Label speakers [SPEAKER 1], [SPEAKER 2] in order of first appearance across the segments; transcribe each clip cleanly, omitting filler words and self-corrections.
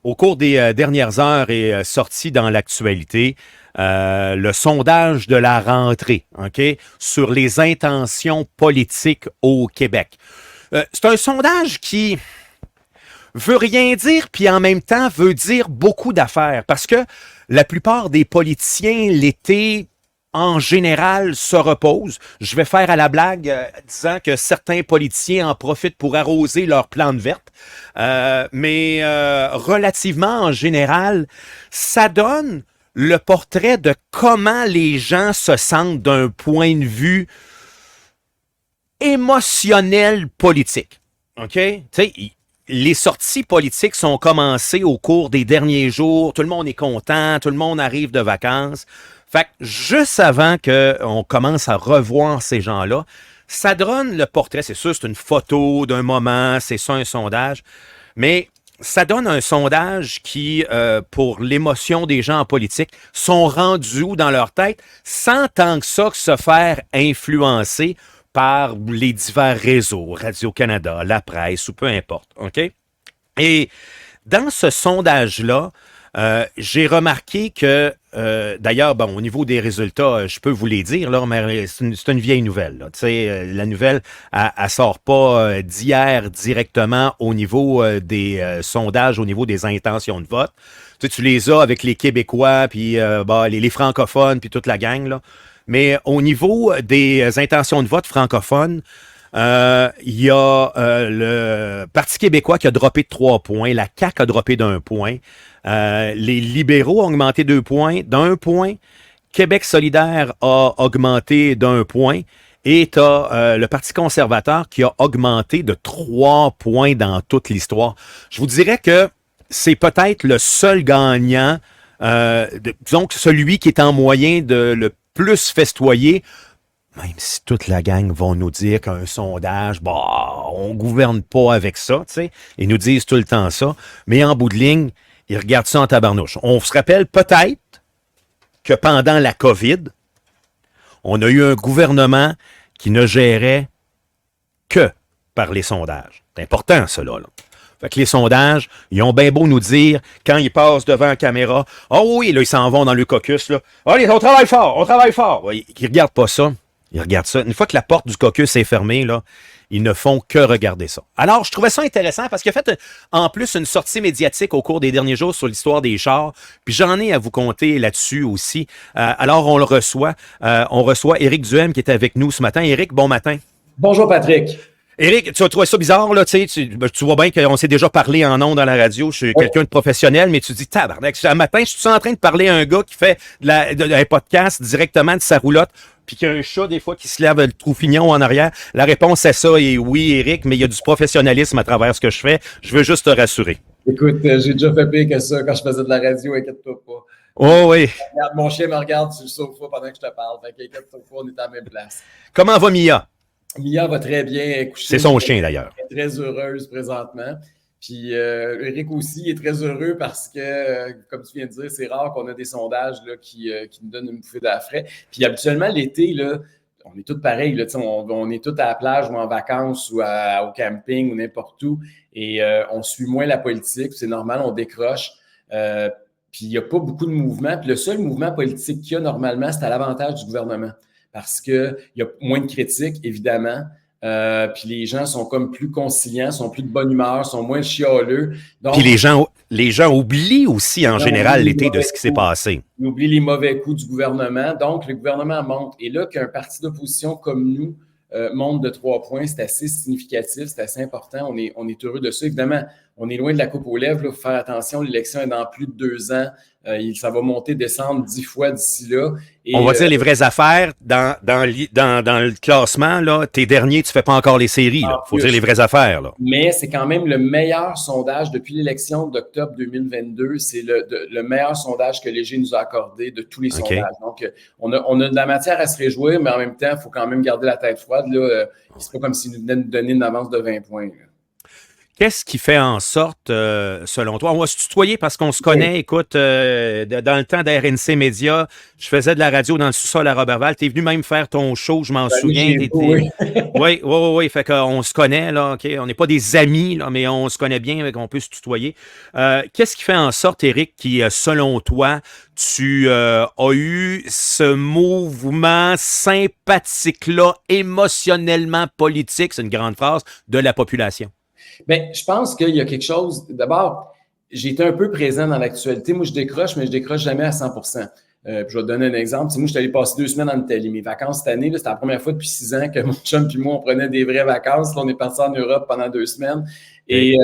[SPEAKER 1] Au cours des dernières heures est sorti dans l'actualité le sondage de la rentrée, OK, sur les intentions politiques au Québec. C'est un sondage qui veut rien dire, puis en même temps veut dire beaucoup d'affaires, parce que la plupart des politiciens, l'été, en général, se reposent. Je vais faire à la blague disant que certains politiciens en profitent pour arroser leurs plantes vertes. Mais relativement en général, ça donne le portrait de comment les gens se sentent d'un point de vue émotionnel politique. OK? Tu sais, les sorties politiques sont commencées au cours des derniers jours. Tout le monde est content, tout le monde arrive de vacances. Fait que juste avant qu'on commence à revoir ces gens-là, ça donne le portrait. C'est sûr, c'est une photo d'un moment, c'est ça un sondage, mais ça donne un sondage qui, pour l'émotion des gens en politique, sont rendus où dans leur tête sans tant que ça que se faire influencer par les divers réseaux, Radio-Canada, la presse ou peu importe. OK? Et dans ce sondage-là, j'ai remarqué que, d'ailleurs, bon, au niveau des résultats, je peux vous les dire, là, mais c'est une vieille nouvelle. Là. Tu sais, la nouvelle, elle sort pas d'hier directement au niveau des sondages, au niveau des intentions de vote. Tu les as avec les Québécois, puis bah, les francophones, puis toute la gang, là. Mais au niveau des intentions de vote francophones, il y a le Parti québécois qui a droppé de 3 points, la CAQ a droppé d'1 point, les libéraux ont augmenté 2 points, d'1 point, Québec solidaire a augmenté d'1 point, et tu as le Parti conservateur qui a augmenté de 3 points dans toute l'histoire. Je vous dirais que c'est peut-être le seul gagnant, disons que celui qui est en moyen de le plus festoyer, même si toute la gang vont nous dire qu'un sondage, bah, on gouverne pas avec ça, tu sais, ils nous disent tout le temps ça, mais en bout de ligne, ils regardent ça en tabarnouche. On se rappelle peut-être que pendant la COVID, on a eu un gouvernement qui ne gérait que par les sondages. C'est important, cela, là. Fait que les sondages, ils ont bien beau nous dire, quand ils passent devant la caméra, « Oh oui, là, ils s'en vont dans le caucus, là. Allez, on travaille fort, on travaille fort. » Ils ne regardent pas ça. Ils regardent ça. Une fois que la porte du caucus est fermée, là, ils ne font que regarder ça. Alors, je trouvais ça intéressant parce qu'il a fait, en plus, une sortie médiatique au cours des derniers jours sur l'histoire des chars. Puis j'en ai à vous compter là-dessus aussi. Alors, on le reçoit. On reçoit Éric Duhem qui est avec nous ce matin. Éric, bon matin.
[SPEAKER 2] Bonjour Patrick.
[SPEAKER 1] Éric, tu as trouvé ça bizarre, là, tu vois bien qu'on s'est déjà parlé en ondes dans la radio, je suis quelqu'un de professionnel, mais tu dis, tabarnak, un matin, je suis en train de parler à un gars qui fait un podcast directement de sa roulotte, puis qu'il y a un chat, des fois, qui se lève le trou-fignon en arrière. La réponse à ça est oui, Éric, mais il y a du professionnalisme à travers ce que je fais. Je veux juste te rassurer.
[SPEAKER 2] Écoute, j'ai déjà fait pire que ça quand je faisais de la radio, inquiète-toi pas.
[SPEAKER 1] Oh oui.
[SPEAKER 2] Regarde, mon chien me regarde sur le sofa pendant que je te parle, fait qu'inquiète-toi pas, on est à la même place.
[SPEAKER 1] Comment va Mia?
[SPEAKER 2] Mia va très bien coucher.
[SPEAKER 1] C'est son chien, d'ailleurs.
[SPEAKER 2] Elle est très heureuse présentement. Puis Eric aussi est très heureux parce que, comme tu viens de dire, c'est rare qu'on a des sondages là, qui nous donnent une bouffée d'air frais. Puis habituellement, l'été, là, on est tous pareils. Là, on est tous à la plage ou en vacances ou au camping ou n'importe où. Et on suit moins la politique. C'est normal, on décroche. Puis il n'y a pas beaucoup de mouvements. Puis le seul mouvement politique qu'il y a normalement, c'est à l'avantage du gouvernement. Parce qu'il y a moins de critiques, évidemment. Puis les gens sont comme plus conciliants, sont plus de bonne humeur, sont moins chialeux. Donc,
[SPEAKER 1] puis les gens oublient aussi en général l'été de ce qui s'est passé.
[SPEAKER 2] Ils oublient les mauvais coups du gouvernement. Donc, le gouvernement monte. Et là, qu'un parti d'opposition comme nous monte de 3 points, c'est assez significatif, c'est assez important. On est heureux de ça. Évidemment, on est loin de la coupe aux lèvres. Il faut faire attention. L'élection est dans plus de 2 ans. Ça va monter, descendre 10 fois d'ici là.
[SPEAKER 1] Et, on va dire les vraies affaires. Dans le classement, là, t'es dernier, tu fais pas encore les séries. Il faut dire les vraies affaires. Là.
[SPEAKER 2] Mais c'est quand même le meilleur sondage depuis l'élection d'octobre 2022. C'est le meilleur sondage que Léger nous a accordé de tous les sondages. Donc, on a de la matière à se réjouir, mais en même temps, il faut quand même garder la tête froide. Là. C'est pas comme s'il nous venait de donner une avance de 20 points. Là.
[SPEAKER 1] Qu'est-ce qui fait en sorte, selon toi, on va se tutoyer parce qu'on se
[SPEAKER 2] Oui.
[SPEAKER 1] connaît, écoute, dans le temps d'RNC Média, je faisais de la radio dans le sous-sol à Roberval, t'es venu même faire ton show, je m'en
[SPEAKER 2] L'année
[SPEAKER 1] souviens,
[SPEAKER 2] chez vous, oui.
[SPEAKER 1] Oui, oui, oui, oui, fait qu'on se connaît, là, OK, on n'est pas des amis, là, mais on se connaît bien, fait qu'on peut se tutoyer. Qu'est-ce qui fait en sorte, Éric, qui, selon toi, tu as eu ce mouvement sympathique-là, émotionnellement politique, c'est une grande phrase, de la population?
[SPEAKER 2] Bien, je pense qu'il y a quelque chose. D'abord, j'ai été un peu présent dans l'actualité. Moi, je décroche, mais je décroche jamais à 100%. Puis je vais te donner un exemple. Moi, je suis allé passer 2 semaines en Italie. Mes vacances cette année, c'était la première fois depuis 6 ans que mon chum et moi, on prenait des vraies vacances. Là, on est parti en Europe pendant 2 semaines.
[SPEAKER 1] OK.
[SPEAKER 2] Et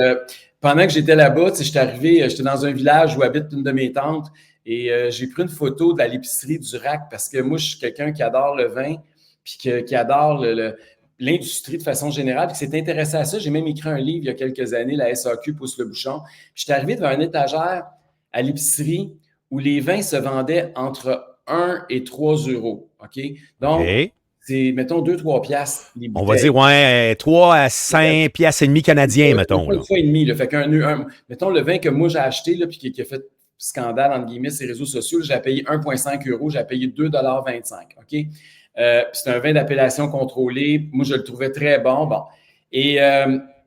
[SPEAKER 2] pendant que j'étais là-bas, j'étais arrivé, j'étais dans un village où habite une de mes tantes et j'ai pris une photo de l'épicerie du Rack parce que moi, je suis quelqu'un qui adore le vin puis qui adore l'industrie de façon générale, puis qui s'est intéressé à ça. J'ai même écrit un livre il y a quelques années, La SAQ pousse le bouchon. Puis j'étais arrivé devant un étagère à l'épicerie où les vins se vendaient entre 1 et 3 euros. OK? Donc,
[SPEAKER 1] OK.
[SPEAKER 2] c'est, mettons, 2-3 piastres les
[SPEAKER 1] On va
[SPEAKER 2] bouteilles.
[SPEAKER 1] dire, ouais, 3 à 5 piastres et demi canadiens, mettons,
[SPEAKER 2] Une
[SPEAKER 1] là.
[SPEAKER 2] fois et demi. Là. Fait mettons, le vin que moi j'ai acheté, là, puis qui a fait scandale, entre guillemets, sur les réseaux sociaux, j'ai payé 1,5 euros, j'ai payé 2,25 $. OK? C'est un vin d'appellation contrôlée. Moi, je le trouvais très bon. Bon. Et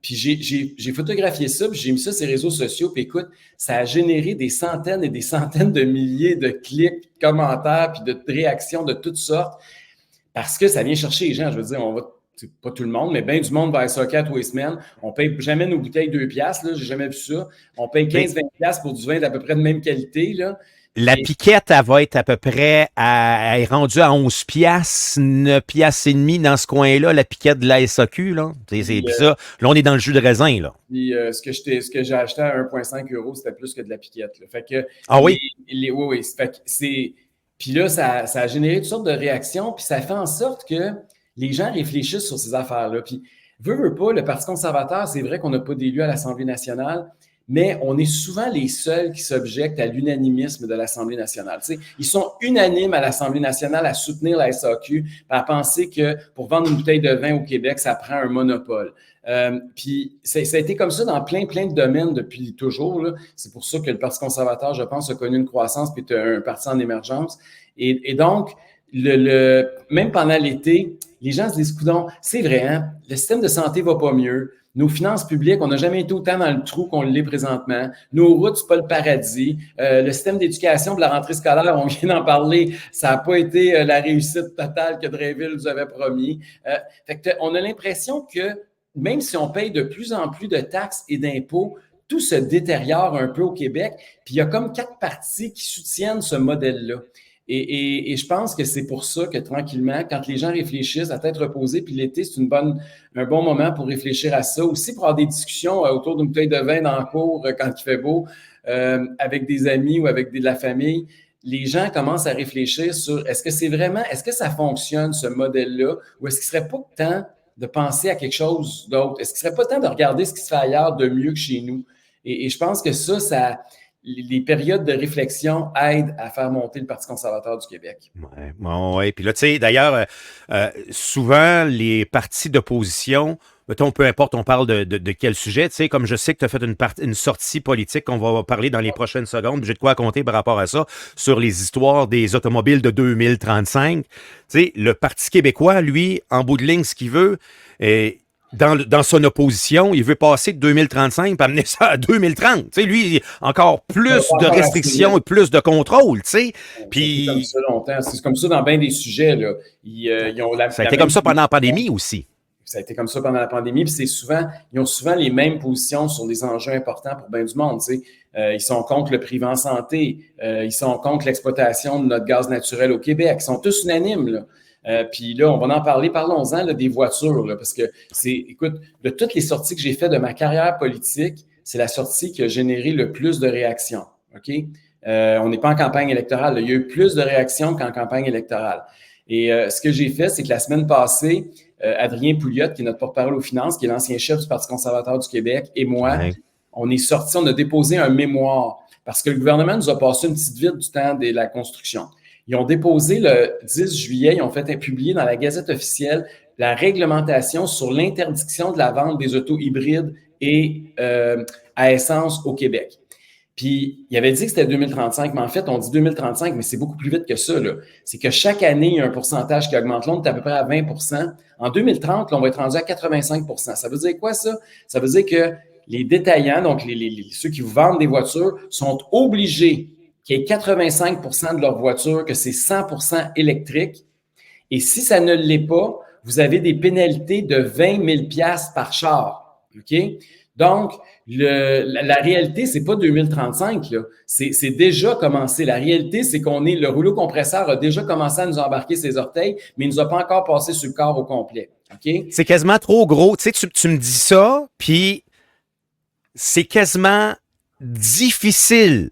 [SPEAKER 2] puis j'ai photographié ça, puis j'ai mis ça sur les réseaux sociaux. Puis écoute, ça a généré des centaines et des centaines de milliers de clics, de commentaires, puis de réactions de toutes sortes. Parce que ça vient chercher les gens. Je veux dire, on va, c'est pas tout le monde, mais bien du monde va à SAQ tous les semaines. On paye jamais nos bouteilles 2 piastres, là, j'ai jamais vu ça. On paye
[SPEAKER 1] Mais
[SPEAKER 2] 15-20 piastres pour du vin d'à peu près de même qualité, là.
[SPEAKER 1] la
[SPEAKER 2] Et
[SPEAKER 1] piquette, elle va être à peu près, elle est rendue à 11 piastres, 9 piastres et demi dans ce coin-là, la piquette de la SAQ, là. Puis
[SPEAKER 2] puis,
[SPEAKER 1] ça, là, on est dans le jus de raisin, là.
[SPEAKER 2] ce que j'ai acheté à 1,5 euros, c'était plus que de la piquette, là. Fait que
[SPEAKER 1] Ah oui?
[SPEAKER 2] oui, oui. Fait que c'est. Puis là, ça a généré toutes sortes de réactions, puis ça fait en sorte que les gens réfléchissent sur ces affaires-là. Puis, veut pas, le Parti conservateur, c'est vrai qu'on n'a pas d'élu à l'Assemblée nationale, mais on est souvent les seuls qui s'objectent à l'unanimisme de l'Assemblée nationale. Tu sais, ils sont unanimes à l'Assemblée nationale à soutenir la SAQ, à penser que pour vendre une bouteille de vin au Québec, ça prend un monopole. Puis ça a été comme ça dans plein de domaines depuis toujours, là. C'est pour ça que le Parti conservateur, je pense, a connu une croissance puis est un parti en émergence. Et donc, même pendant l'été, les gens se disent, coudonc, c'est vrai, hein, le système de santé va pas mieux. Nos finances publiques, on n'a jamais été autant dans le trou qu'on l'est présentement. Nos routes, c'est pas le paradis. Le système d'éducation de la rentrée scolaire, on vient d'en parler, ça n'a pas été la réussite totale que Drainville nous avait promis. On a l'impression que même si on paye de plus en plus de taxes et d'impôts, tout se détériore un peu au Québec. Puis il y a comme 4 partis qui soutiennent ce modèle-là. Et je pense que c'est pour ça que tranquillement, quand les gens réfléchissent à tête reposée, puis l'été, c'est un bon moment pour réfléchir à ça. Aussi pour avoir des discussions autour d'une bouteille de vin dans le cours quand il fait beau, avec des amis ou avec de la famille. Les gens commencent à réfléchir sur est-ce que ça fonctionne, ce modèle-là, ou est-ce qu'il ne serait pas temps de penser à quelque chose d'autre? Est-ce qu'il ne serait pas temps de regarder ce qui se fait ailleurs de mieux que chez nous? Et je pense que les périodes de réflexion aident à faire monter le Parti conservateur du Québec.
[SPEAKER 1] Ouais, bon, ouais. Puis là, tu sais, d'ailleurs, souvent, les partis d'opposition, mettons, peu importe, on parle de quel sujet, tu sais, comme je sais que tu as fait une sortie politique qu'on va parler dans les prochaines secondes, j'ai de quoi raconter par rapport à ça, sur les histoires des automobiles de 2035. Tu sais, le Parti québécois, lui, en bout de ligne, ce qu'il veut, dans son opposition, il veut passer de 2035 et amener ça à 2030. Tu sais, lui, encore plus de restrictions et plus de contrôle, tu sais.
[SPEAKER 2] Puis, comme ça longtemps. C'est comme ça dans bien des sujets, là. Ils ont
[SPEAKER 1] ça a été comme ça pendant la pandémie aussi.
[SPEAKER 2] Ça a été comme ça pendant la pandémie. Puis ils ont souvent les mêmes positions sur des enjeux importants pour bien du monde. Tu sais. Ils sont contre le privé en santé. Ils sont contre l'exploitation de notre gaz naturel au Québec. Ils sont tous unanimes, là. Puis là, on va en parler. Parlons-en là, des voitures, là, parce que écoute, de toutes les sorties que j'ai faites de ma carrière politique, c'est la sortie qui a généré le plus de réactions. OK? On n'est pas en campagne électorale. Là. Il y a eu plus de réactions qu'en campagne électorale. Et ce que j'ai fait, c'est que la semaine passée, Adrien Pouliot, qui est notre porte-parole aux finances, qui est l'ancien chef du Parti conservateur du Québec, et moi, on a déposé un mémoire parce que le gouvernement nous a passé une petite vide du temps de la construction. Ils ont déposé le 10 juillet, ils ont fait publier dans la Gazette officielle la réglementation sur l'interdiction de la vente des autos hybrides et à essence au Québec. Puis, il avait dit que c'était 2035, mais en fait, on dit 2035, mais c'est beaucoup plus vite que ça. C'est que chaque année, il y a un pourcentage qui augmente. Là, on est à peu près à 20 %. En 2030, là, on va être rendu à 85 %. Ça veut dire quoi, ça? Ça veut dire que les détaillants, donc ceux qui vous vendent des voitures, sont obligés qu'il y ait 85 % de leurs voitures, que c'est 100 % électrique. Et si ça ne l'est pas, vous avez des pénalités de 20 000 $ par char. OK? Donc, la réalité, c'est pas 2035, là. C'est déjà commencé. La réalité, c'est le rouleau compresseur a déjà commencé à nous embarquer ses orteils, mais il ne nous a pas encore passé sur le corps au complet. OK?
[SPEAKER 1] C'est quasiment trop gros. Tu sais, tu me dis ça, puis c'est quasiment difficile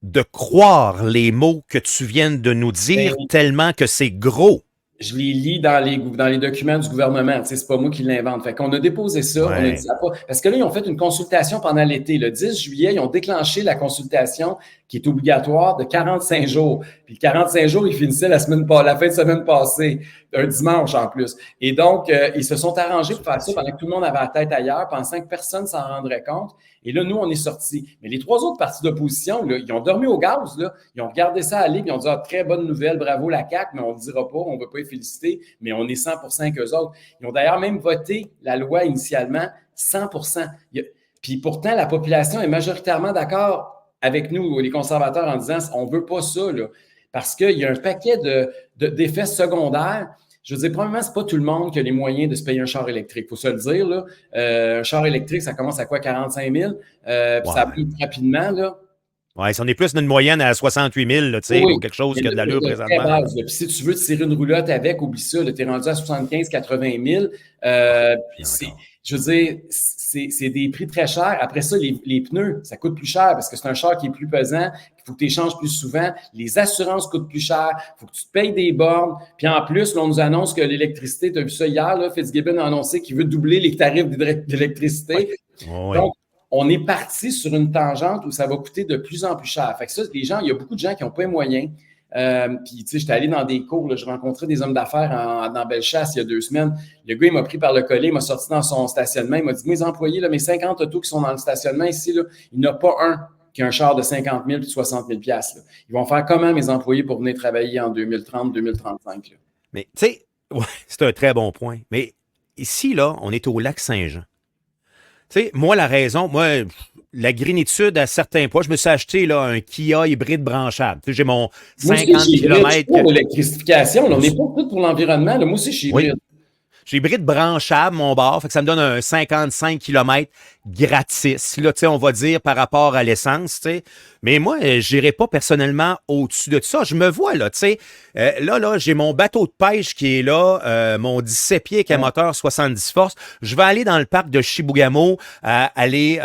[SPEAKER 1] de croire les mots que tu viens de nous dire tellement que c'est gros.
[SPEAKER 2] Je les lis dans les documents du gouvernement. Tu sais, c'est pas moi qui l'invente. Fait qu'on a déposé ça.
[SPEAKER 1] Ouais.
[SPEAKER 2] On a dit ça pas. Parce que là, ils ont fait une consultation pendant l'été. Le 10 juillet, ils ont déclenché la consultation qui est obligatoire de 45 jours. Puis 45 jours, ils finissaient la fin de semaine passée, un dimanche en plus. Et donc, ils se sont arrangés pour faire ça pendant que tout le monde avait la tête ailleurs, pensant que personne s'en rendrait compte. Et là, nous, on est sortis. Mais les trois autres partis d'opposition, là, ils ont dormi au gaz. Là. Ils ont regardé ça aller, puis ils ont dit très bonne nouvelle, bravo la CAQ, mais on ne dira pas, on ne va pas les féliciter, mais on est 100 % qu'eux autres. Ils ont d'ailleurs même voté la loi initialement 100 %. Puis pourtant, la population est majoritairement d'accord avec nous, les conservateurs, en disant on ne veut pas ça, là, parce qu'il y a un paquet d'effets secondaires. Je veux dire, premièrement, c'est pas tout le monde qui a les moyens de se payer un char électrique. Il faut se le dire, là. Un char électrique, ça commence à quoi? 45 000? Puis ça applique rapidement, là.
[SPEAKER 1] Oui, si on est plus d'une moyenne à 68 000, là, tu sais, ou quelque chose qui a de l'allure présentement.
[SPEAKER 2] Puis si tu veux te tirer une roulotte avec, oublie ça, tu es rendu à 75-80 000. Je veux dire, c'est des prix très chers. Après ça, les pneus, ça coûte plus cher parce que c'est un char qui est plus pesant, il faut que tu échanges plus souvent. Les assurances coûtent plus cher, il faut que tu te payes des bornes. Puis en plus, là, on nous annonce que l'électricité, tu as vu ça hier, là, Fitzgibbon a annoncé qu'il veut doubler les tarifs d'électricité. Oui. Donc, on est parti sur une tangente où ça va coûter de plus en plus cher. Fait que ça, il y a beaucoup de gens qui n'ont pas les moyens. Puis, tu sais, j'étais allé dans des cours, là, je rencontrais des hommes d'affaires dans Bellechasse il y a 2 semaines. Le gars, il m'a pris par le collet, il m'a sorti dans son stationnement. Il m'a dit, mes employés, là, mes 50 autos qui sont dans le stationnement ici, là, il n'y en a pas un qui a un char de 50 000 et 60 000 $. Ils vont faire comment, mes employés, pour venir travailler en 2030-2035?
[SPEAKER 1] Mais, tu sais, ouais, c'est un très bon point. Mais ici, là, on est au lac Saint-Jean. Tu sais, moi, la grinitude, à certains points, je me suis acheté là, un Kia hybride branchable. Tu sais, j'ai mon 50 km.
[SPEAKER 2] Pour l'électrification, on n'est pas tout pour l'environnement. Là. Moi aussi, je suis hybride.
[SPEAKER 1] J'ai hybride branchable, mon bar, fait que ça me donne un 55 km gratis, là, tu sais, on va dire, par rapport à l'essence, tu sais. Mais moi, je n'irai pas personnellement au-dessus de ça. Je me vois, là, tu sais. Là, j'ai mon bateau de pêche qui est là, mon 17 pieds avec un moteur 70 forces. Je vais aller dans le parc de Chibougamau, d'aller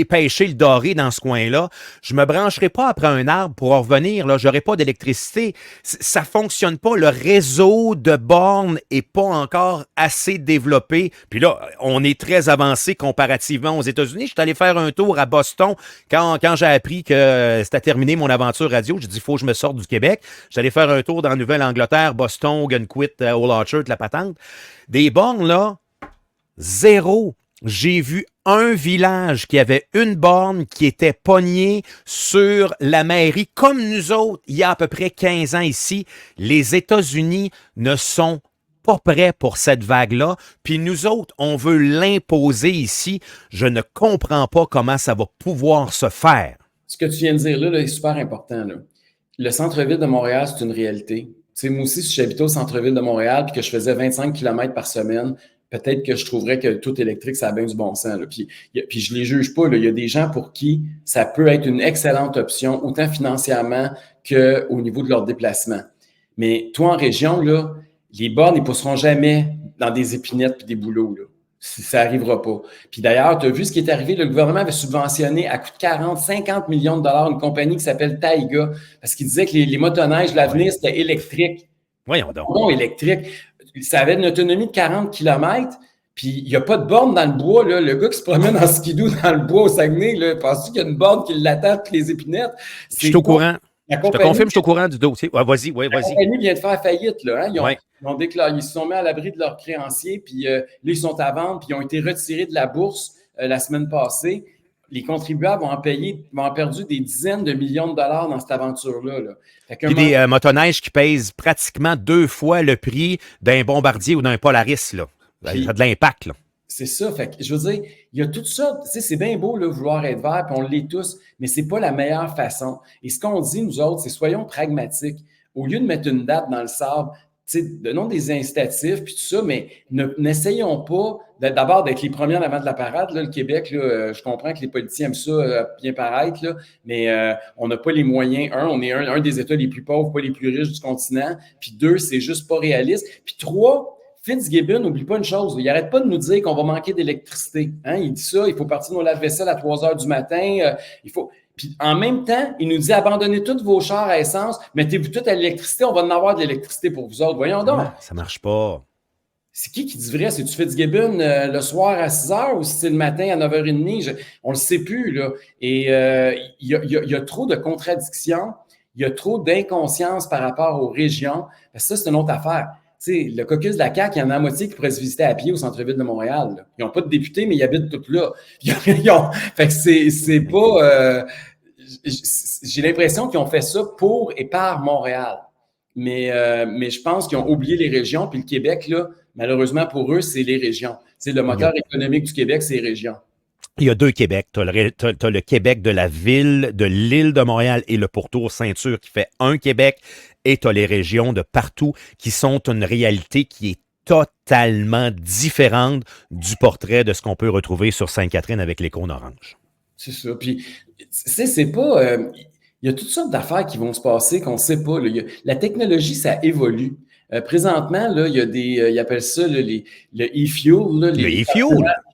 [SPEAKER 1] pêcher le doré dans ce coin-là. Je me brancherai pas après un arbre pour en revenir, là. J'aurai pas d'électricité. Ça fonctionne pas. Le réseau de bornes est pas encore assez développé. Puis là, on est très avancé comparativement aux États-Unis. Je suis allé faire un tour à Boston quand j'ai appris que c'était terminé mon aventure radio. J'ai dit, il faut que je me sorte du Québec. Je suis allé faire un tour dans la Nouvelle-Angleterre, Boston, Gunquit, Old Orchard, la patente. Des bornes, là, zéro. J'ai vu un village qui avait une borne qui était pognée sur la mairie, comme nous autres, il y a à peu près 15 ans ici. Les États-Unis ne sont pas prêts pour cette vague-là, puis nous autres, on veut l'imposer ici. Je ne comprends pas comment ça va pouvoir se faire.
[SPEAKER 2] Ce que tu viens de dire là est super important. Là. Le centre-ville de Montréal, c'est une réalité. Tu sais, moi aussi, si j'habitais au centre-ville de Montréal et que je faisais 25 km par semaine, peut-être que je trouverais que tout électrique, ça a bien du bon sens. Là. Puis je les juge pas. Là. Il y a des gens pour qui ça peut être une excellente option, autant financièrement qu'au niveau de leur déplacement. Mais toi, en région, là, les bornes ne pousseront jamais dans des épinettes et des bouleaux. Là. Ça n'arrivera pas. Puis d'ailleurs, tu as vu ce qui est arrivé, le gouvernement avait subventionné à coût de 40-50 millions de dollars une compagnie qui s'appelle Taiga, parce qu'il disait que les motoneiges, l'avenir, c'était électrique.
[SPEAKER 1] Voyons donc.
[SPEAKER 2] Non, électrique. Ça avait une autonomie de 40 km, puis il n'y a pas de borne dans le bois. Là. Le gars qui se promène en skidoo dans le bois au Saguenay, penses-tu qu'il y a une borne qui l'attend toutes les épinettes?
[SPEAKER 1] Je suis au courant.
[SPEAKER 2] La
[SPEAKER 1] Je te
[SPEAKER 2] compagnie,
[SPEAKER 1] confirme, je suis au courant du dossier. Ouais, vas-y, ouais,
[SPEAKER 2] la
[SPEAKER 1] vas-y.
[SPEAKER 2] compagnie vient de faire faillite. Là, hein.
[SPEAKER 1] Ouais.
[SPEAKER 2] Ils ont déclaré, ils se sont mis à l'abri de leurs créanciers, puis là, ils sont à vendre, puis ils ont été retirés de la bourse la semaine passée. Les contribuables vont en perdu des dizaines de millions de dollars dans cette aventure-là. Là. Fait qu'un
[SPEAKER 1] Puis
[SPEAKER 2] moment,
[SPEAKER 1] des motoneiges qui pèsent pratiquement 2 fois le prix d'un Bombardier ou d'un Polaris, là. Ça a de l'impact, là.
[SPEAKER 2] c'est ça. Fait que, je veux dire, il y a tout ça. Tu sais, c'est bien beau là, vouloir être vert, puis on l'est tous, mais c'est pas la meilleure façon. Et ce qu'on dit, nous autres, c'est soyons pragmatiques. Au lieu de mettre une date dans le sable, tu sais, donnons des incitatifs, puis tout ça, mais n'essayons pas d'abord d'être les premiers en avant de la parade. Là, le Québec, là, je comprends que les politiciens aiment ça bien paraître, là, mais on n'a pas les moyens. On est un des États les plus pauvres, pas les plus riches du continent. Puis deux, c'est juste pas réaliste. Puis trois, Fitzgibbon, n'oublie pas une chose, il n'arrête pas de nous dire qu'on va manquer d'électricité. Hein? Il dit ça, il faut partir de nos lave-vaisselle à 3 heures du matin. Il faut. Puis en même temps, il nous dit abandonnez tous vos chars à essence, mettez-vous tout à l'électricité, on va en avoir de l'électricité pour vous autres. Voyons donc.
[SPEAKER 1] Ça marche pas.
[SPEAKER 2] C'est qui dit vrai? C'est-tu Fitzgibbon le soir à 6 heures ou c'est le matin à 9h30? On le sait plus, là. Et il y a trop de contradictions, il y a trop d'inconscience par rapport aux régions. Ça, c'est une autre affaire. Tu sais, le caucus de la CAQ, il y en a à moitié qui pourraient se visiter à pied au centre-ville de Montréal. Là. Ils n'ont pas de députés, mais ils habitent tous là. Fait que c'est pas... j'ai l'impression qu'ils ont fait ça pour et par Montréal. Mais je pense qu'ils ont oublié les régions. Puis le Québec, là, malheureusement pour eux, c'est les régions. C'est le moteur économique du Québec, c'est les régions.
[SPEAKER 1] Il y a 2 Québec. Tu as, le Québec de la ville, de l'île de Montréal et le pourtour ceinture qui fait un Québec. Et tu as les régions de partout qui sont une réalité qui est totalement différente du portrait de ce qu'on peut retrouver sur Sainte-Catherine avec les cônes oranges.
[SPEAKER 2] C'est ça. Puis, c'est pas... il y a toutes sortes d'affaires qui vont se passer qu'on ne sait pas. Là. La technologie, ça évolue. Présentement, là, il y a des... ils appellent ça là, le e-fuel. Là,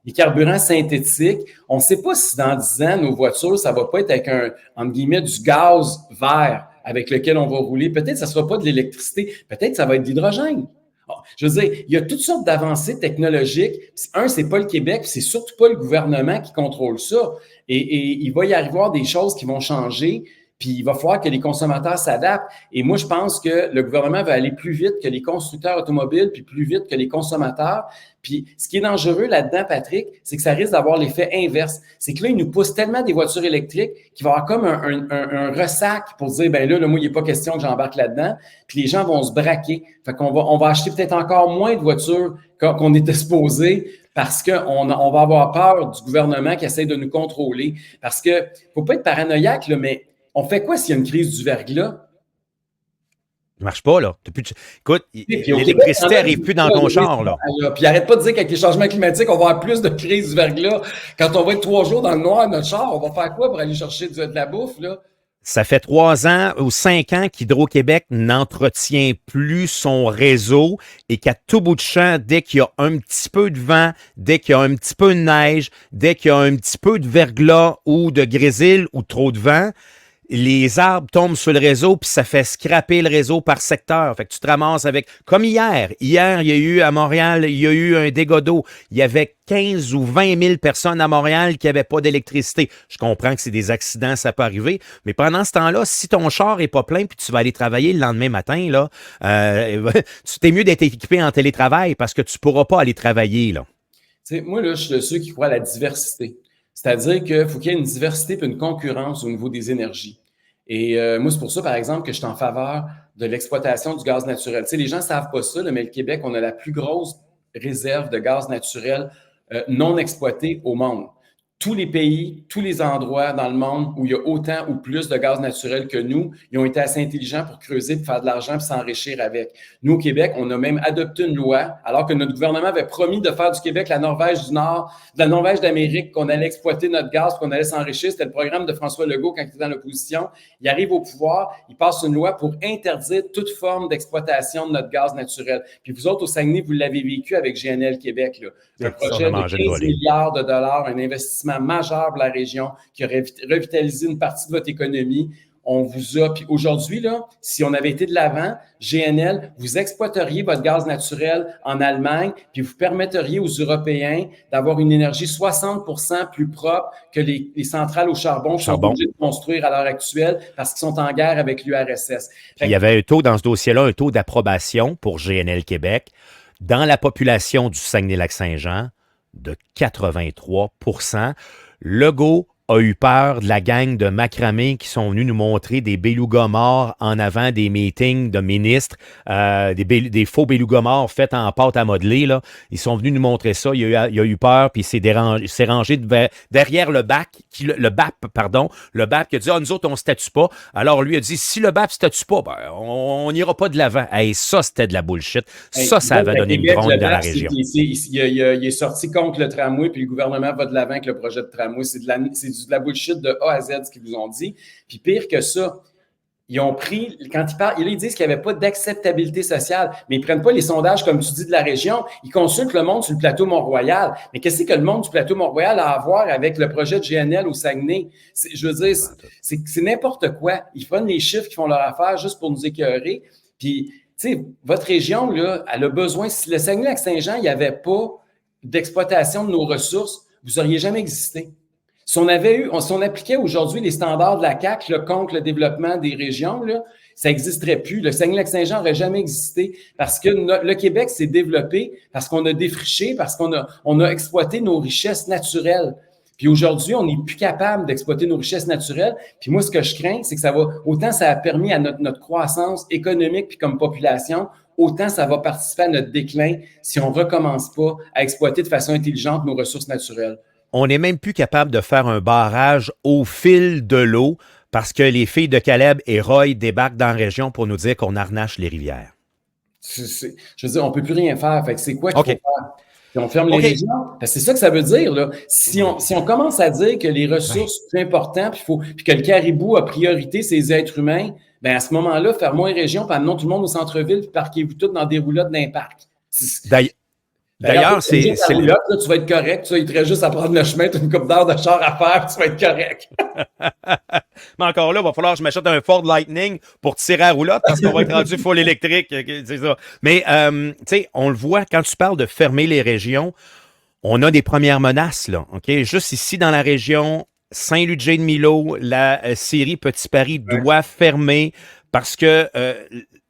[SPEAKER 2] les carburants synthétiques. On ne sait pas si dans 10 ans, nos voitures, ça ne va pas être avec entre guillemets, du gaz vert avec lequel on va rouler. Peut-être que ça ne sera pas de l'électricité. Peut-être que ça va être de l'hydrogène. Je veux dire, il y a toutes sortes d'avancées technologiques. C'est pas le Québec, c'est surtout pas le gouvernement qui contrôle ça. Et il va y avoir des choses qui vont changer, puis il va falloir que les consommateurs s'adaptent. Et moi, je pense que le gouvernement va aller plus vite que les constructeurs automobiles, puis plus vite que les consommateurs. Puis ce qui est dangereux là-dedans, Patrick, c'est que ça risque d'avoir l'effet inverse. C'est que là, ils nous poussent tellement des voitures électriques qu'il va y avoir comme un ressac pour dire, ben là, moi, il n'est pas question que j'embarque là-dedans. Puis les gens vont se braquer. Fait qu'on on va acheter peut-être encore moins de voitures qu'on était supposé parce qu'on va avoir peur du gouvernement qui essaie de nous contrôler. Parce que, faut pas être paranoïaque, là, mais on fait quoi s'il y a une crise du verglas?
[SPEAKER 1] Ça marche pas, là. Écoute, l'électricité n'arrive plus dans ton char, là.
[SPEAKER 2] Puis arrête pas de dire qu'avec les changements climatiques, on va avoir plus de crises du verglas. Quand on va être 3 jours dans le noir, notre char, on va faire quoi pour aller chercher de la bouffe, là?
[SPEAKER 1] Ça fait 3 ans ou 5 ans qu'Hydro-Québec n'entretient plus son réseau et qu'à tout bout de champ, dès qu'il y a un petit peu de vent, dès qu'il y a un petit peu de neige, dès qu'il y a un petit peu de verglas ou de grésil ou trop de vent, les arbres tombent sur le réseau puis ça fait scraper le réseau par secteur. Fait que tu te ramasses avec... Comme hier. Hier, il y a eu à Montréal, il y a eu un dégât d'eau. Il y avait 15 ou 20 000 personnes à Montréal qui n'avaient pas d'électricité. Je comprends que c'est des accidents, ça peut arriver. Mais pendant ce temps-là, si ton char n'est pas plein puis tu vas aller travailler le lendemain matin, là, c'est mieux d'être équipé en télétravail parce que tu ne pourras pas aller travailler, là.
[SPEAKER 2] Tu sais, moi, là, je suis de ceux qui croient à la diversité. C'est-à-dire qu'il faut qu'il y ait une diversité et une concurrence au niveau des énergies. Et moi, c'est pour ça, par exemple, que je suis en faveur de l'exploitation du gaz naturel. Tu sais, les gens ne savent pas ça, là, mais le Québec, on a la plus grosse réserve de gaz naturel non exploité au monde. Tous les pays, tous les endroits dans le monde où il y a autant ou plus de gaz naturel que nous, ils ont été assez intelligents pour creuser, pour faire de l'argent, pour s'enrichir avec. Nous, au Québec, on a même adopté une loi, alors que notre gouvernement avait promis de faire du Québec la Norvège du Nord, de la Norvège d'Amérique, qu'on allait exploiter notre gaz, qu'on allait s'enrichir. C'était le programme de François Legault quand il était dans l'opposition. Il arrive au pouvoir, il passe une loi pour interdire toute forme d'exploitation de notre gaz naturel. Puis vous autres, au Saguenay, vous l'avez vécu avec GNL Québec, là. Un projet de 15 milliards de dollars, un investissement majeur pour la région qui aurait revitalisé une partie de votre économie. on vous a... Puis aujourd'hui, là, si on avait été de l'avant, GNL, vous exploiteriez votre gaz naturel en Allemagne, puis vous permetteriez aux Européens d'avoir une énergie 60% plus propre que les centrales au charbon qui sont obligées de construire à l'heure actuelle parce qu'ils sont en guerre avec l'URSS.
[SPEAKER 1] Il y avait un taux dans ce dossier-là, un taux d'approbation pour GNL Québec dans la population du Saguenay-Lac-Saint-Jean de 83%. Legault a eu peur de la gang de macramé qui sont venus nous montrer des belugas morts en avant des meetings de ministres, des faux belugas morts faits en pâte à modeler. Là. Ils sont venus nous montrer ça. Il a eu peur, puis il s'est rangé derrière le BAP qui a dit « Ah, nous autres, on ne statue pas. » Alors, lui a dit « Si le BAP ne statue pas, ben, on n'ira pas de l'avant. » Hey, ça, c'était de la bullshit. Ça avait donné une gronde dans la région.
[SPEAKER 2] Il est sorti contre le tramway, puis le gouvernement va de l'avant avec le projet de tramway. C'est de la bullshit de A à Z, ce qu'ils vous ont dit. Puis pire que ça, ils ont pris, quand ils parlent, ils disent qu'il n'y avait pas d'acceptabilité sociale, mais ils ne prennent pas les sondages, comme tu dis, de la région. Ils consultent le monde sur le plateau Mont-Royal. Mais qu'est-ce que le monde du plateau Mont-Royal a à voir avec le projet de GNL au Saguenay? Je veux dire, c'est n'importe quoi. Ils prennent les chiffres qui font leur affaire juste pour nous écœurer. Puis, tu sais, votre région, là, elle a besoin, si le Saguenay-Lac-Saint-Jean, il n'y avait pas d'exploitation de nos ressources, vous n'auriez jamais existé. Si on appliquait aujourd'hui les standards de la CAQ là, contre le développement des régions, là, ça n'existerait plus. Le Saguenay-Lac-Saint-Jean n'aurait jamais existé parce que le Québec s'est développé, parce qu'on a défriché, parce qu'on a exploité nos richesses naturelles. Puis aujourd'hui, on n'est plus capable d'exploiter nos richesses naturelles. Puis moi, ce que je crains, c'est que autant ça a permis à notre croissance économique puis comme population, autant ça va participer à notre déclin si on ne recommence pas à exploiter de façon intelligente nos ressources naturelles.
[SPEAKER 1] On n'est même plus capable de faire un barrage au fil de l'eau parce que les filles de Caleb et Roy débarquent dans la région pour nous dire qu'on harnache les rivières.
[SPEAKER 2] Je veux dire, on ne peut plus rien faire. Fait que c'est quoi qu'il faut faire? Puis on ferme les régions. C'est ça que ça veut dire. Là. Si on commence à dire que les ressources sont plus importantes, puis que le caribou a priorité, c'est les êtres humains, bien à ce moment-là, fermons les régions, puis amenons tout le monde au centre-ville, puis parquez-vous tous dans des roulottes d'un parc.
[SPEAKER 1] D'ailleurs, c'est
[SPEAKER 2] là, tu vas être correct. Il te reste juste à prendre le chemin, tu as une coupe d'heure de char à faire, puis tu vas être correct.
[SPEAKER 1] Mais encore là, il va falloir que je m'achète un Ford Lightning pour tirer à la roulotte parce qu'on va être rendu full électrique. C'est ça. Mais, tu sais, on le voit, quand tu parles de fermer les régions, on a des premières menaces, là. OK? Juste ici, dans la région, Saint-Ludger-de-Milo, la série Petit Paris doit fermer parce que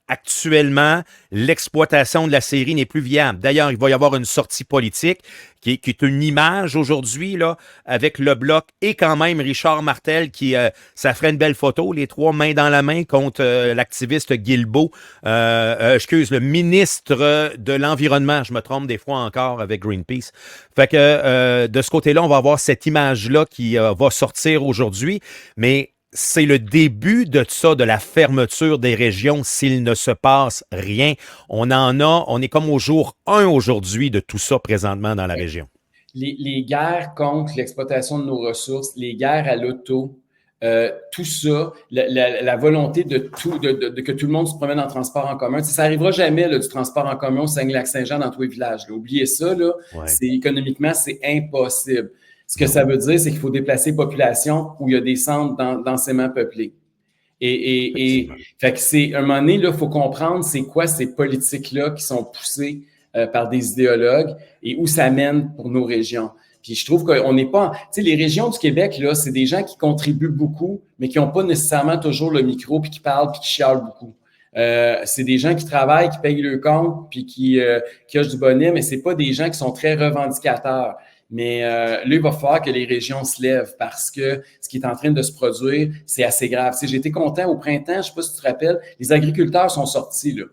[SPEAKER 1] actuellement, l'exploitation de la série n'est plus viable. D'ailleurs, il va y avoir une sortie politique qui est une image aujourd'hui là avec le Bloc et quand même Richard Martel qui, ça ferait une belle photo, les trois mains dans la main contre l'activiste Guilbeault, le ministre de l'Environnement, je me trompe des fois encore avec Greenpeace. Fait que de ce côté-là, on va avoir cette image-là qui va sortir aujourd'hui, mais c'est le début de ça, de la fermeture des régions s'il ne se passe rien. On est comme au jour 1 aujourd'hui de tout ça présentement dans la région.
[SPEAKER 2] Les guerres contre l'exploitation de nos ressources, les guerres à l'auto, tout ça, la volonté de que tout le monde se promène en transport en commun. Ça n'arrivera jamais là, du transport en commun au Saguenay-Lac-Saint-Jean dans tous les villages. Là. Oubliez ça, là, économiquement, c'est impossible. Ce que ça veut dire, c'est qu'il faut déplacer population où il y a des centres densément peuplés. Et fait que c'est, à un moment donné, il faut comprendre c'est quoi ces politiques-là qui sont poussées par des idéologues et où ça mène pour nos régions. Puis je trouve qu'on n'est pas... Tu sais, les régions du Québec, là, c'est des gens qui contribuent beaucoup, mais qui n'ont pas nécessairement toujours le micro, puis qui parlent, puis qui chialent beaucoup. C'est des gens qui travaillent, qui payent le compte, puis qui hochent du bonnet, mais c'est pas des gens qui sont très revendicateurs. Mais là, il va falloir que les régions se lèvent parce que ce qui est en train de se produire, c'est assez grave. Tu sais, j'ai été content au printemps, je ne sais pas si tu te rappelles, les agriculteurs sont sortis, là.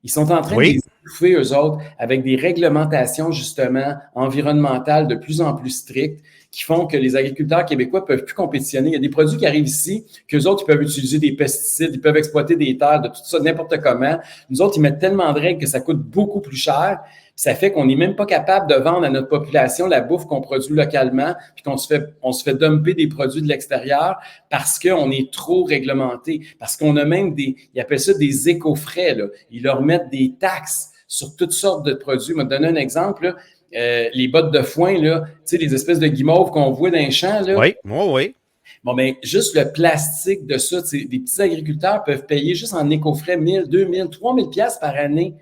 [SPEAKER 2] Ils sont en train de les étouffer, eux autres, avec des réglementations, justement, environnementales de plus en plus strictes qui font que les agriculteurs québécois ne peuvent plus compétitionner. Il y a des produits qui arrivent ici, qu'eux autres, ils peuvent utiliser des pesticides, ils peuvent exploiter des terres, de tout ça, n'importe comment. Nous autres, ils mettent tellement de règles que ça coûte beaucoup plus cher. Ça fait qu'on n'est même pas capable de vendre à notre population la bouffe qu'on produit localement, puis qu'on se fait dumper des produits de l'extérieur parce qu'on est trop réglementé, parce qu'on a même ils appellent ça des éco-frais, là. Ils leur mettent des taxes sur toutes sortes de produits. Je vais te donner un exemple, là. Les bottes de foin, là, tu sais, les espèces de guimauves qu'on voit dans les champs, là.
[SPEAKER 1] Oui.
[SPEAKER 2] Bon, mais juste le plastique de ça, des petits agriculteurs peuvent payer juste en éco-frais 1000, 2000, 3000 pièces par année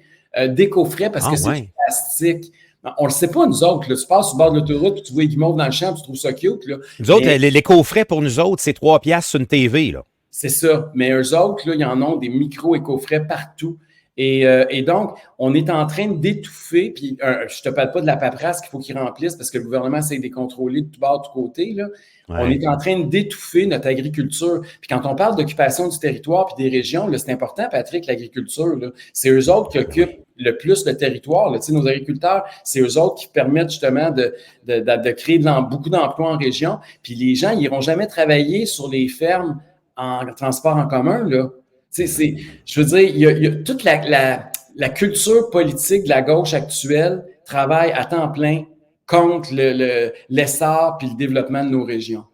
[SPEAKER 2] d'éco-frais parce que c'est du plastique. On le sait pas, nous autres. Là. Tu passes sur le bord de l'autoroute, puis tu vois les guimauves dans le champ, puis tu trouves ça cute. Là.
[SPEAKER 1] Nous autres, les coffrets pour nous autres, c'est 3 piastres sur une TV. Là.
[SPEAKER 2] C'est ça. Mais eux autres, là, ils en ont des micro-éco-frais partout. Et donc, on est en train d'étouffer, puis je te parle pas de la paperasse qu'il faut qu'ils remplissent parce que le gouvernement essaie de les contrôler de tout bord, de tout côté. Là. Ouais. On est en train d'étouffer notre agriculture. Puis quand on parle d'occupation du territoire puis des régions, là, c'est important, Patrick, l'agriculture. Là. C'est eux autres qui occupent le plus le territoire. Là. Tu sais, nos agriculteurs, c'est eux autres qui permettent justement de créer beaucoup d'emplois en région. Puis les gens, ils n'iront jamais travailler sur les fermes en transport en commun, là. Je veux dire, il y a toute la culture politique de la gauche actuelle travaille à temps plein contre l'essor puis le développement de nos régions.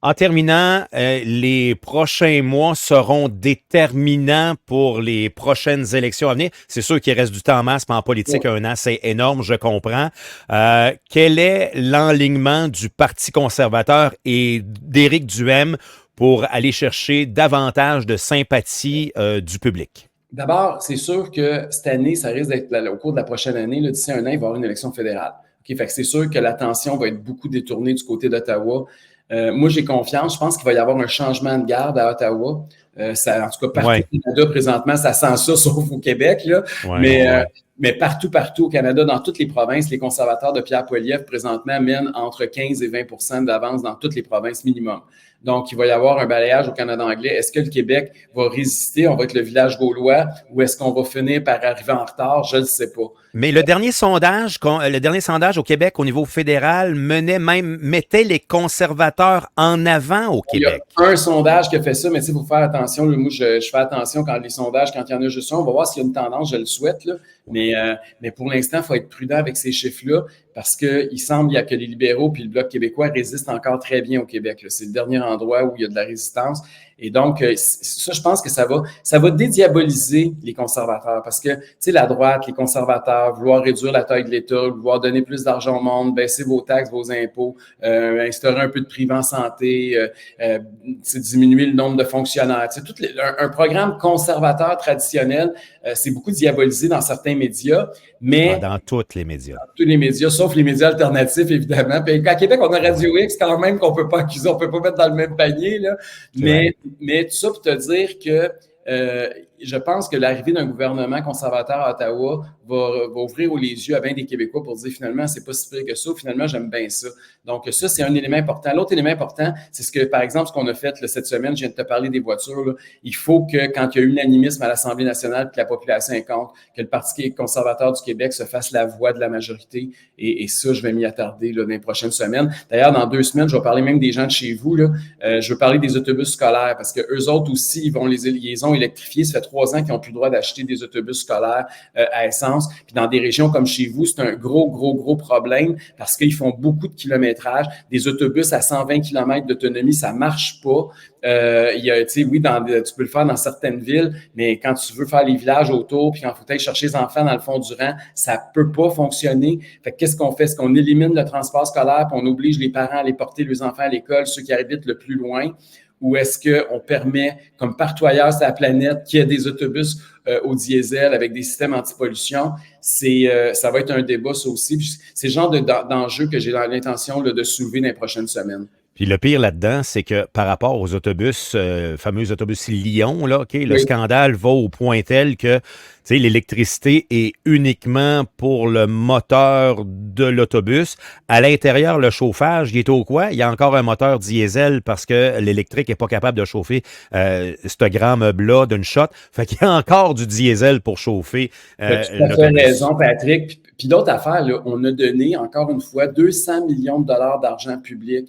[SPEAKER 1] En terminant, les prochains mois seront déterminants pour les prochaines élections à venir. C'est sûr qu'il reste du temps en masse, mais en politique, un an, c'est énorme, je comprends. Quel est l'enlignement du Parti conservateur et d'Éric Duhaime pour aller chercher davantage de sympathie du public?
[SPEAKER 2] D'abord, c'est sûr que cette année, ça risque d'être au cours de la prochaine année, là, d'ici un an, il va y avoir une élection fédérale. Okay? Fait que c'est sûr que l'attention va être beaucoup détournée du côté d'Ottawa. Moi, j'ai confiance. Je pense qu'il va y avoir un changement de garde à Ottawa. En tout cas, partout au Canada, présentement, ça sent ça, sauf au Québec. Là. Mais partout au Canada, dans toutes les provinces, les conservateurs de Pierre Poilievre, présentement, mènent entre 15 et 20 d'avance dans toutes les provinces minimum. Donc, il va y avoir un balayage au Canada anglais. Est-ce que le Québec va résister? On va être le village gaulois ou est-ce qu'on va finir par arriver en retard? Je ne sais pas.
[SPEAKER 1] Mais le dernier sondage au Québec au niveau fédéral mettait les conservateurs en avant au Québec.
[SPEAKER 2] Il y a un sondage qui a fait ça, mais il faut faire attention. Là, moi, je fais attention quand les sondages, quand il y en a juste un, on va voir s'il y a une tendance, je le souhaite. Là. Mais pour l'instant, il faut être prudent avec ces chiffres-là parce qu'il semble que les libéraux puis le Bloc québécois résistent encore très bien au Québec. Là. C'est le dernier endroit où il y a de la résistance. Et donc, ça, je pense que ça va dédiaboliser les conservateurs parce que, tu sais, la droite, les conservateurs, vouloir réduire la taille de l'État, vouloir donner plus d'argent au monde, baisser vos taxes, vos impôts, instaurer un peu de privé en santé, diminuer le nombre de fonctionnaires. Tu sais, un programme conservateur traditionnel, c'est beaucoup diabolisé dans certains médias, mais...
[SPEAKER 1] Dans tous les médias.
[SPEAKER 2] Dans tous les médias, sauf les médias alternatifs, évidemment. Puis à Québec, on a Radio X quand même qu'on peut pas accuser, on peut pas mettre dans le même panier, là. Mais tout ça pour te dire que je pense que l'arrivée d'un gouvernement conservateur à Ottawa va ouvrir les yeux à bien des Québécois pour dire finalement, c'est pas si pire que ça, finalement, j'aime bien ça. Donc, ça, c'est un élément important. L'autre élément important, c'est ce que, par exemple, ce qu'on a fait là, cette semaine, je viens de te parler des voitures, là, il faut que, quand il y a unanimisme à l'Assemblée nationale, que la population est contre, que le Parti conservateur du Québec se fasse la voix de la majorité. Et ça, je vais m'y attarder là, dans les prochaines semaines. D'ailleurs, dans 2 semaines, je vais parler même des gens de chez vous. Là. Je veux parler des autobus scolaires parce que eux autres aussi, ils les ont électrifiés. Ça fait 3 ans qu'ils n'ont plus le droit d'acheter des autobus scolaires à essence. Puis dans des régions comme chez vous, c'est un gros problème parce qu'ils font beaucoup de kilométrage. Des autobus à 120 km d'autonomie, ça marche pas. Oui, tu peux le faire dans certaines villes, mais quand tu veux faire les villages autour, puis quand il faut aller chercher les enfants dans le fond du rang, ça peut pas fonctionner. Fait que qu'est-ce qu'on fait? Est-ce qu'on élimine le transport scolaire puis on oblige les parents à aller porter leurs enfants à l'école, ceux qui habitent le plus loin? Ou est-ce qu'on permet, comme partout ailleurs sur la planète, qu'il y ait des autobus au diesel avec des systèmes anti-pollution? Ça va être un débat, ça aussi. Puis c'est le genre d'enjeu que j'ai l'intention de soulever dans les prochaines semaines.
[SPEAKER 1] Puis le pire là-dedans, c'est que par rapport aux autobus, fameux autobus Lyon, là, le scandale va au point tel que l'électricité est uniquement pour le moteur de l'autobus. À l'intérieur, le chauffage, il est au quoi? Il y a encore un moteur diesel parce que l'électrique n'est pas capable de chauffer ce grand meuble-là d'une shot. Fait qu'il y a encore du diesel pour chauffer
[SPEAKER 2] l'autobus. Tu as raison, Patrick. Puis d'autres affaires, là, on a donné, encore une fois, 200 millions de dollars d'argent public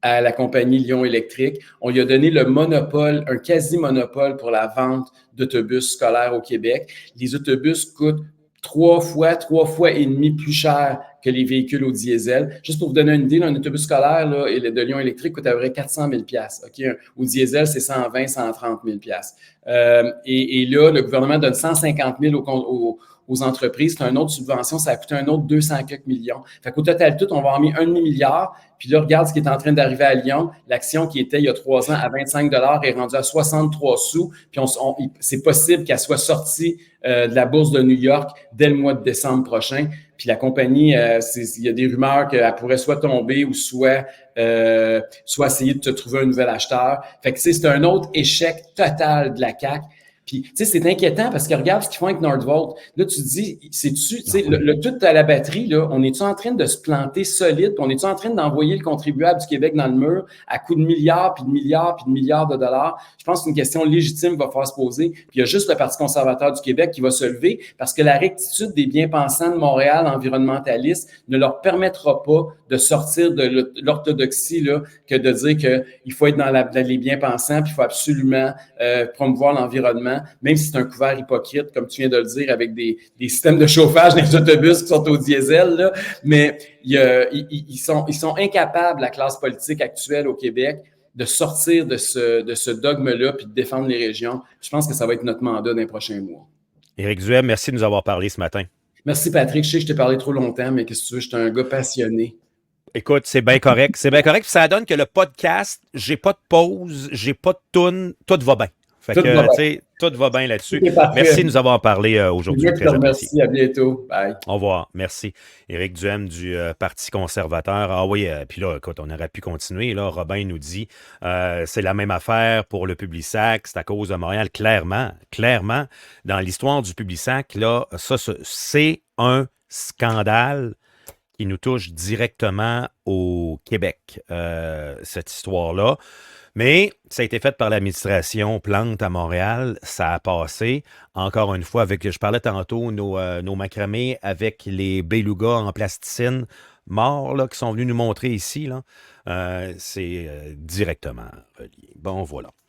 [SPEAKER 2] à la compagnie Lyon Électrique. On lui a donné le monopole, un quasi-monopole pour la vente d'autobus scolaires au Québec. Les autobus coûtent 3 fois et demi plus cher que les véhicules au diesel. Juste pour vous donner une idée, un autobus scolaire là, de Lyon Électrique coûte à peu près 400 000 $. Okay? Au diesel, c'est 120 130 000 $. Et là, le gouvernement donne 150 000 aux aux entreprises. C'est une autre subvention, ça a coûté un autre 200 quelques millions. Fait qu'au total, tout, on va avoir mis un demi-milliard. Puis là, regarde ce qui est en train d'arriver à Lyon. L'action qui était il y a 3 ans à 25 est rendue à 63 sous. Puis c'est possible qu'elle soit sortie de la bourse de New York dès le mois de décembre prochain. Puis la compagnie, il y a des rumeurs qu'elle pourrait soit tomber ou soit essayer de te trouver un nouvel acheteur. Fait que c'est un autre échec total de la CAQ. Puis, tu sais, c'est inquiétant parce que regarde ce qu'ils font avec Nordvolt. Là, tu te dis, c'est-tu, tu sais, le tout à la batterie, là, on est-tu en train de se planter solide? On est-tu en train d'envoyer le contribuable du Québec dans le mur à coups de milliards, puis de milliards, puis de milliards de dollars? Je pense qu'une question légitime va falloir se poser. Puis, il y a juste le Parti conservateur du Québec qui va se lever parce que la rectitude des bien-pensants de Montréal, environnementalistes, ne leur permettra pas de sortir de l'orthodoxie, là, que de dire qu'il faut être dans les bien-pensants, puis il faut absolument promouvoir l'environnement. Même si c'est un couvert hypocrite, comme tu viens de le dire, avec des systèmes de chauffage dans les autobus qui sont au diesel, là. Mais ils sont incapables, la classe politique actuelle au Québec, de sortir de ce dogme-là puis de défendre les régions. Je pense que ça va être notre mandat dans les prochains mois.
[SPEAKER 1] Éric Duhem, merci de nous avoir parlé ce matin.
[SPEAKER 2] Merci, Patrick. Je sais que je t'ai parlé trop longtemps, mais qu'est-ce que tu veux? Je suis un gars passionné.
[SPEAKER 1] Écoute, c'est bien correct. C'est bien correct. Puis ça donne que le podcast, j'ai pas de pause, j'ai pas de toune, tout va bien. Fait que, tu sais, tout va bien là-dessus. Merci de nous avoir parlé aujourd'hui.
[SPEAKER 2] Je te remercie. À bientôt. Bye.
[SPEAKER 1] Au revoir. Merci. Éric Duhem du Parti conservateur. Ah oui, puis là, écoute, on aurait pu continuer. Là, Robin nous dit c'est la même affaire pour le Publisac, c'est à cause de Montréal. Clairement, dans l'histoire du Publisac, là, ça, c'est un scandale qui nous touche directement au Québec, cette histoire-là. Mais ça a été fait par l'administration Plante à Montréal. Ça a passé. Encore une fois, je parlais tantôt, nos macramés avec les belugas en plasticine morts là, qui sont venus nous montrer ici. Là, c'est directement relié. Bon, voilà.